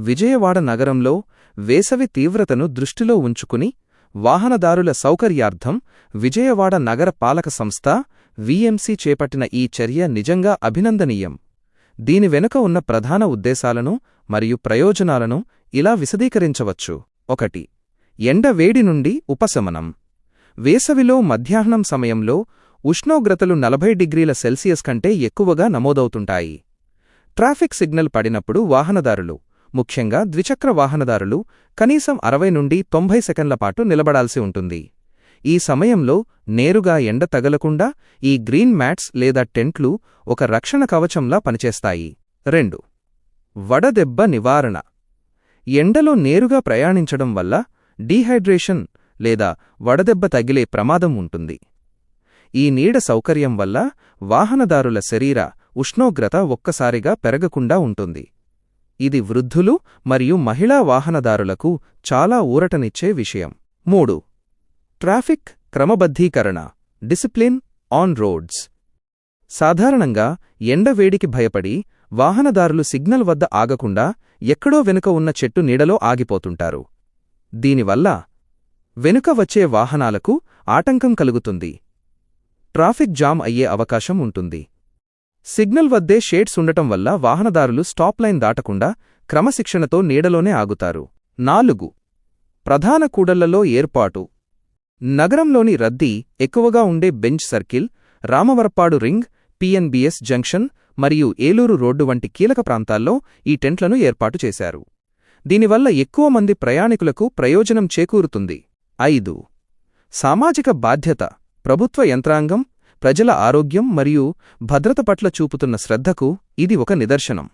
విజయవాడ నగరంలో వేసవి తీవ్రతను దృష్టిలో ఉంచుకుని వాహనదారుల సౌకర్యార్థం విజయవాడ నగర పాలక సంస్థ వీఎంసీ చేపట్టిన ఈ చర్య నిజంగా అభినందనీయం. దీని వెనుక ఉన్న ప్రధాన ఉద్దేశాలను మరియు ప్రయోజనాలను ఇలా విశదీకరించవచ్చు. 1. ఎండ వేడి నుండి ఉపశమనం. వేసవిలో మధ్యాహ్నం సమయంలో ఉష్ణోగ్రతలు 40 డిగ్రీల సెల్సియస్ కంటే ఎక్కువగా నమోదవుతుంటాయి. ట్రాఫిక్ సిగ్నల్ పడినప్పుడు వాహనదారులు, ముఖ్యంగా ద్విచక్ర వాహనదారులు, కనీసం 60 నుండి 90 సెకన్ల పాటు నిలబడాల్సి ఉంటుంది. ఈ సమయంలో నేరుగా ఎండ తగలకుండా ఈ గ్రీన్ మ్యాట్స్ లేదా టెంట్లు ఒక రక్షణ కవచంలా పనిచేస్తాయి. 2. వడదెబ్బ నివారణ. ఎండలో నేరుగా ప్రయాణించడం వల్ల డీహైడ్రేషన్ లేదా వడదెబ్బ తగిలే ప్రమాదం ఉంటుంది. ఈ నీడ సౌకర్యం వల్ల వాహనదారుల శరీర ఉష్ణోగ్రత ఒక్కసారిగా పెరగకుండా ఉంటుంది. ఇది వృద్ధులు మరియు మహిళా వాహనదారులకు చాలా ఊరటనిచ్చే విషయం. 3. ట్రాఫిక్ క్రమబద్ధీకరణ. Discipline on roads. సాధారణంగా ఎండవేడికి భయపడి వాహనదారులు సిగ్నల్ వద్ద ఆగకుండా ఎక్కడో వెనుక ఉన్న చెట్టు నీడలో ఆగిపోతుంటారు. దీనివల్ల వెనుక వచ్చే వాహనాలకు ఆటంకం కలుగుతుంది. ట్రాఫిక్ జామ్ అయ్యే అవకాశం ఉంటుంది. సిగ్నల్ వద్దే షేడ్స్ ఉండటం వల్ల వాహనదారులు స్టాప్ లైన్ దాటకుండా క్రమశిక్షణతో నీడలోనే ఆగుతారు. 4. ప్రధాన కూడళ్లలో ఏర్పాటు. నగరంలోని రద్దీ ఎక్కువగా ఉండే bench circle, Ramavarappadu ring, PNBS junction మరియు ఏలూరు రోడ్డు వంటి కీలక ప్రాంతాల్లో ఈ టెంట్లను ఏర్పాటు చేశారు. దీనివల్ల ఎక్కువ మంది ప్రయాణికులకు ప్రయోజనం చేకూరుతుంది. 5. సామాజిక బాధ్యత. ప్రభుత్వ యంత్రాంగం ప్రజల ఆరోగ్యం మరియు భద్రత పట్ల చూపుతున్న శ్రద్ధకు ఇది ఒక నిదర్శనం.